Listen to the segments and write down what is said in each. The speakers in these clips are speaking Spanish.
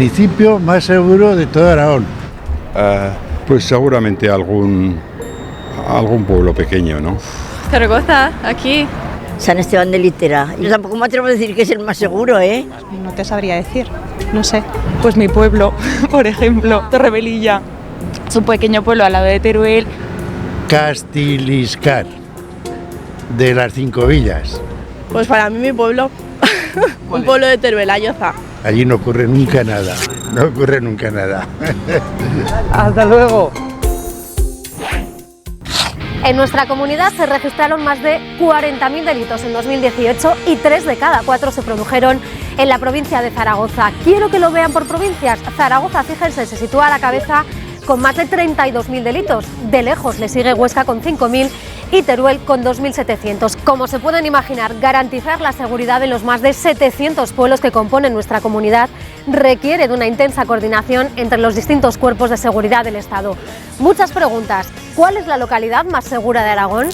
municipio más seguro de todo Aragón. Pues seguramente algún pueblo pequeño, ¿no? Zaragoza, aquí. San Esteban de Litera. Yo tampoco me atrevo a decir que es el más seguro, ¿eh? No te sabría decir, no sé. Pues mi pueblo, por ejemplo, Torrebelilla. Es un pequeño pueblo al lado de Teruel. Castiliscar, de las 5 villas. Pues para mí mi pueblo, un pueblo de Teruel, Ayoza. Allí no ocurre nunca nada, no ocurre nunca nada. ¡Hasta luego! En nuestra comunidad se registraron más de 40.000 delitos en 2018 y 3 de cada 4 se produjeron en la provincia de Zaragoza. Quiero que lo vean por provincias. Zaragoza, fíjense, se sitúa a la cabeza con más de 32.000 delitos. De lejos le sigue Huesca con 5.000 y Teruel con 2.700. Como se pueden imaginar, garantizar la seguridad en los más de 700 pueblos que componen nuestra comunidad requiere de una intensa coordinación entre los distintos cuerpos de seguridad del Estado. Muchas preguntas. ¿Cuál es la localidad más segura de Aragón?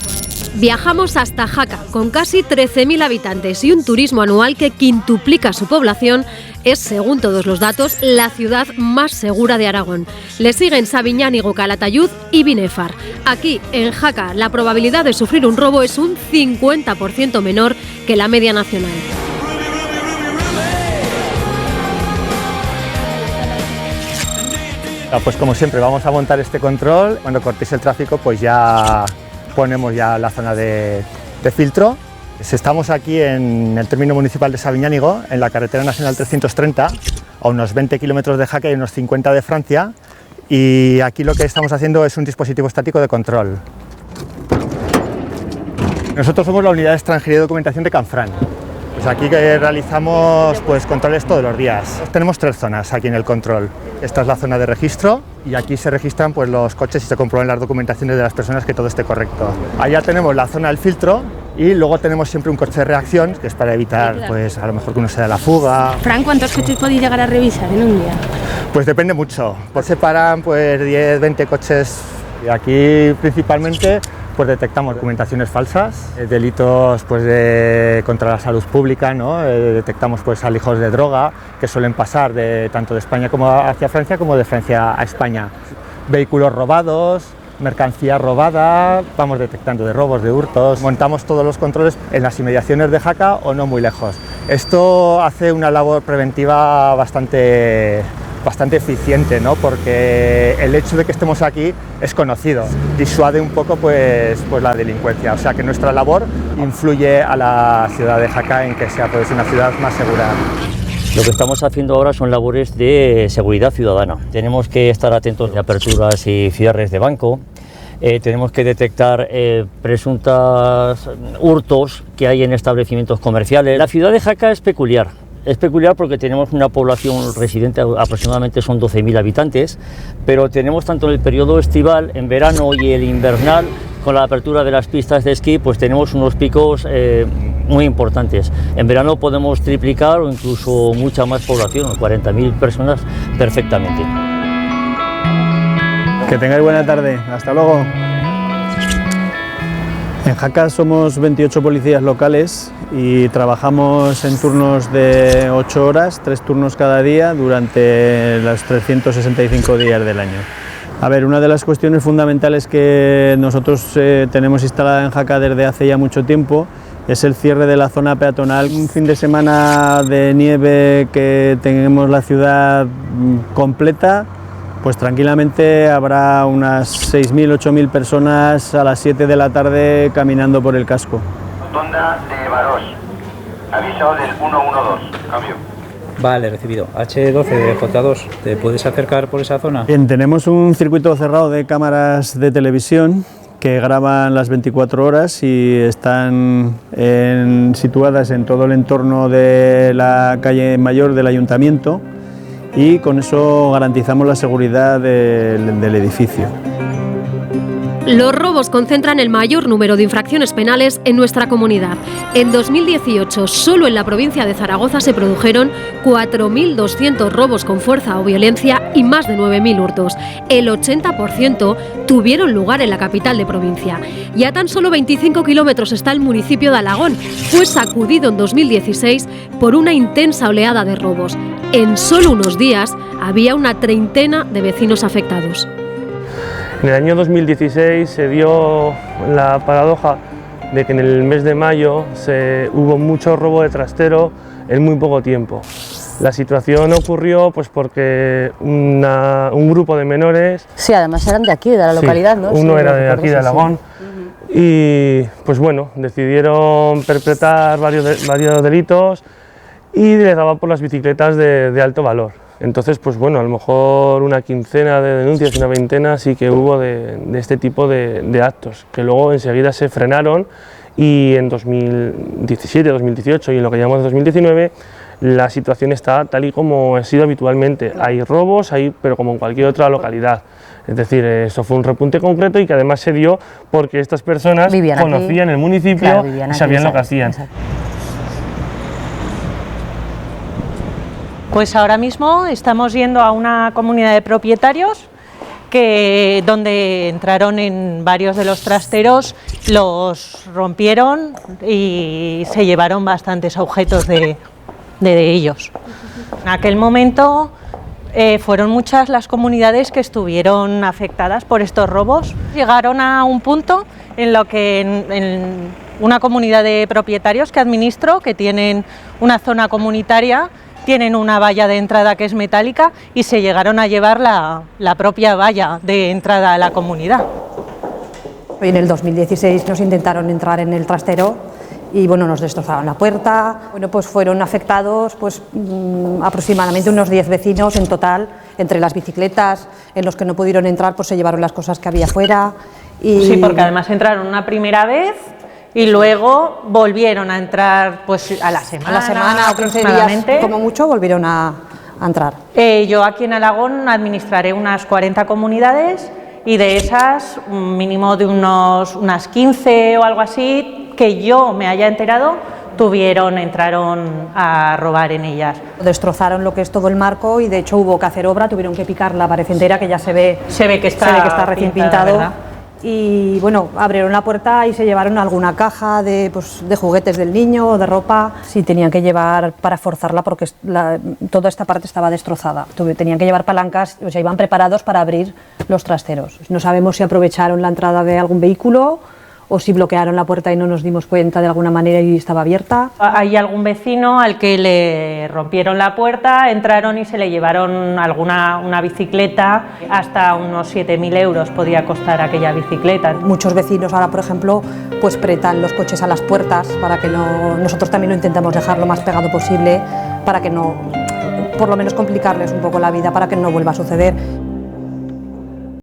Viajamos hasta Jaca, con casi 13.000 habitantes y un turismo anual que quintuplica su población. Es, según todos los datos, la ciudad más segura de Aragón. Le siguen Sabiñánigo, Calatayud y Binefar. Aquí, en Jaca, la probabilidad de sufrir un robo es un 50% menor que la media nacional. Pues como siempre, vamos a montar este control. Cuando cortéis el tráfico, pues ya ponemos ya la zona de filtro. Estamos aquí en el término municipal de Sabiñánigo, en la carretera nacional 330, a unos 20 kilómetros de Jaca y unos 50 de Francia. Y aquí lo que estamos haciendo es un dispositivo estático de control. Nosotros somos la unidad de extranjería y documentación de Canfrán. Pues aquí realizamos controles todos los días. Tenemos 3 zonas aquí en el control. Esta es la zona de registro y aquí se registran los coches y se comprueban las documentaciones de las personas que todo esté correcto. Allá tenemos la zona del filtro y luego tenemos siempre un coche de reacción, que es para evitar a lo mejor que uno se dé la fuga. Fran, ¿cuántos coches podéis llegar a revisar en un día? Pues depende mucho. Pues se paran 10, 20 coches y aquí principalmente detectamos documentaciones falsas, delitos contra la salud pública, ¿no? Detectamos alijos de droga que suelen pasar tanto de España como hacia Francia como de Francia a España. Vehículos robados, mercancía robada, vamos detectando de robos, de hurtos. Montamos todos los controles en las inmediaciones de Jaca o no muy lejos. Esto hace una labor preventiva bastante eficiente, ¿no? Porque el hecho de que estemos aquí es conocido, disuade un poco la delincuencia, o sea que nuestra labor influye a la ciudad de Jaca en que sea una ciudad más segura. Lo que estamos haciendo ahora son labores de seguridad ciudadana. Tenemos que estar atentos de aperturas y cierres de banco, tenemos que detectar presuntos hurtos que hay en establecimientos comerciales. La ciudad de Jaca es peculiar. Es peculiar porque tenemos una población residente, aproximadamente son 12.000 habitantes, pero tenemos tanto en el periodo estival, en verano y el invernal, con la apertura de las pistas de esquí, tenemos unos picos muy importantes. En verano podemos triplicar o incluso mucha más población, 40.000 personas perfectamente. Que tengáis buena tarde, hasta luego. En Jaca somos 28 policías locales y trabajamos en turnos de 8 horas, 3 turnos cada día durante los 365 días del año. A ver, una de las cuestiones fundamentales que nosotros tenemos instalada en Jaca desde hace ya mucho tiempo es el cierre de la zona peatonal. Un fin de semana de nieve que tenemos la ciudad completa, pues tranquilamente habrá unas 6.000, 8.000 personas a las 7 de la tarde caminando por el casco. Rotonda de Barós. Aviso del 112. Cambio. Vale, recibido. H12 de J2. ¿Te puedes acercar por esa zona? Bien, tenemos un circuito cerrado de cámaras de televisión que graban las 24 horas y están situadas en todo el entorno de la calle mayor del ayuntamiento, y con eso garantizamos la seguridad del edificio. Los robos concentran el mayor número de infracciones penales en nuestra comunidad. En 2018, solo en la provincia de Zaragoza se produjeron 4.200 robos con fuerza o violencia y más de 9.000 hurtos. El 80% tuvieron lugar en la capital de provincia. Y a tan solo 25 kilómetros está el municipio de Alagón. Fue sacudido en 2016 por una intensa oleada de robos. En solo unos días había una treintena de vecinos afectados. En el año 2016 se dio la paradoja de que en el mes de mayo hubo mucho robo de trastero en muy poco tiempo. La situación ocurrió pues porque un grupo de menores... Sí, además eran de aquí, de la localidad, ¿no? Uno sí, era de aquí, de Alagón, y pues bueno, decidieron perpetrar varios delitos y les daban por las bicicletas de alto valor. Entonces, pues bueno, a lo mejor una quincena de denuncias, una veintena sí que hubo de este tipo de actos, que luego enseguida se frenaron y en 2017, 2018 y en lo que llamamos 2019, la situación está tal y como ha sido habitualmente. Hay robos, pero como en cualquier otra localidad. Es decir, eso fue un repunte concreto y que además se dio porque estas personas conocían el municipio y sabían lo que hacían. Exacto. Pues ahora mismo estamos yendo a una comunidad de propietarios donde entraron en varios de los trasteros, los rompieron y se llevaron bastantes objetos de ellos. En aquel momento fueron muchas las comunidades que estuvieron afectadas por estos robos. Llegaron a un punto en lo que en una comunidad de propietarios que administro, que tienen una zona comunitaria, tienen una valla de entrada que es metálica y se llegaron a llevar la propia valla de entrada a la comunidad. En el 2016 nos intentaron entrar en el trastero y bueno, nos destrozaron la puerta. Bueno, pues fueron afectados pues, aproximadamente unos 10 vecinos en total, entre las bicicletas en los que no pudieron entrar, pues se llevaron las cosas que había fuera. Y... Sí, porque además entraron una primera vez y luego volvieron a entrar pues a la semana o 15 días, como mucho, volvieron a entrar. Yo aquí en Alagón administraré unas 40 comunidades y de esas, un mínimo de unas 15 o algo así, que yo me haya enterado, entraron a robar en ellas. Destrozaron lo que es todo el marco y de hecho hubo que hacer obra, tuvieron que picar la pared entera, que ya se ve que está recién pintado. ¿Verdad? Y bueno, abrieron la puerta y se llevaron alguna caja de juguetes del niño o de ropa. Sí, tenían que llevar para forzarla porque toda esta parte estaba destrozada. Tenían que llevar palancas, o sea, iban preparados para abrir los trasteros. No sabemos si aprovecharon la entrada de algún vehículo o si bloquearon la puerta y no nos dimos cuenta de alguna manera y estaba abierta. Hay algún vecino al que le rompieron la puerta, entraron y se le llevaron una bicicleta, hasta unos 7.000 euros podía costar aquella bicicleta. Muchos vecinos ahora, por ejemplo, pues pretan los coches a las puertas para que no... Nosotros también lo intentamos dejar lo más pegado posible para que no... por lo menos complicarles un poco la vida para que no vuelva a suceder.